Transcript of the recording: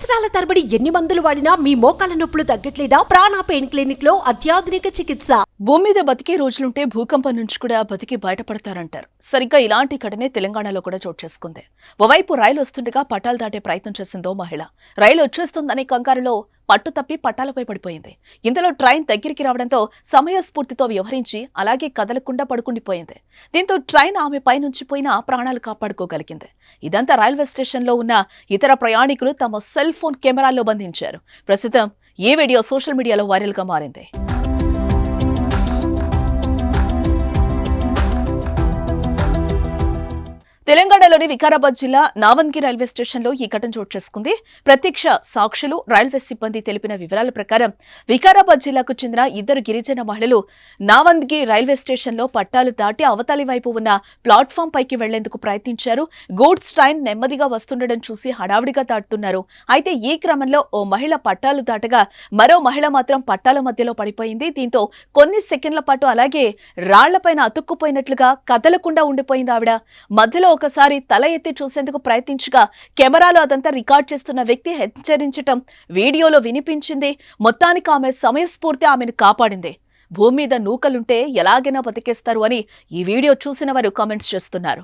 సంవత్సరాల తరబడి ఎన్ని మందులు వాడినా మీ మోకాల నొప్పులు తగ్గట్లేదా? ప్రాణ పెయిన్ క్లినిక్ లో అత్యాధునిక చికిత్స. భూమి మీద బతికే రోజులుంటే భూకంపం నుంచి కూడా బతికి బయటపడతారంటారు. సరిగ్గా ఇలాంటి ఘటనే తెలంగాణలో కూడా చోటు చేసుకుంది. ఓవైపు రైలు వస్తుండగా పట్టాలు దాటే ప్రయత్నం చేసిందో మహిళ. రైలు వచ్చేస్తుందనే కంగారులో పట్టు తప్పి పట్టాలపై పడిపోయింది. ఇంతలో ట్రైన్ దగ్గరికి రావడంతో సమయస్ఫూర్తితో వ్యవహరించి అలాగే కదలకుండా పడుకుండిపోయింది. దీంతో ట్రైన్ ఆమె పైనుంచి పోయినా ప్రాణాలు కాపాడుకోగలిగింది. ఇదంతా రైల్వే స్టేషన్లో ఉన్న ఇతర ప్రయాణికులు తమ సెల్ ఫోన్ కెమెరాల్లో బంధించారు. ప్రస్తుతం ఈ వీడియో సోషల్ మీడియాలో వైరల్ గా మారింది. తెలంగాణలోని వికారాబాద్ జిల్లా నావన్గి రైల్వే స్టేషన్లో ఈ ఘటన చోటు చేసుకుంది. ప్రత్యక్ష సాక్షులు, రైల్వే సిబ్బంది తెలిపిన వివరాల ప్రకారం వికారాబాద్ జిల్లాకు చెందిన ఇద్దరు గిరిజన మహిళలు నావన్గి రైల్వే స్టేషన్లో పట్టాలు దాటి అవతలి వైపు ఉన్న ప్లాట్ఫామ్ పైకి వెళ్లేందుకు ప్రయత్నించారు. గూడ్స్ ట్రైన్ నెమ్మదిగా వస్తుండడం చూసి హడావిడిగా దాటుతున్నారు. అయితే ఈ క్రమంలో ఓ మహిళ పట్టాలు దాటగా మరో మహిళ మాత్రం పట్టాల మధ్యలో పడిపోయింది. దీంతో కొన్ని సెకండ్ల పాటు అలాగే రాళ్లపైన అతుక్కుపోయినట్లుగా కదలకుండా ఉండిపోయింది ఆవిడ. మధ్యలో ఒకసారి తల ఎత్తి చూసేందుకు ప్రయత్నించగా కెమెరాలో అదంతా రికార్డ్ చేస్తున్న వ్యక్తి హెచ్చరించటం వీడియోలో వినిపించింది. మొత్తానికి ఆమె సమయస్ఫూర్తి ఆమెను కాపాడింది. భూమి మీద నూకలుంటే ఎలాగైనా బతికేస్తారు అని ఈ వీడియో చూసిన వారు కామెంట్స్ చేస్తున్నారు.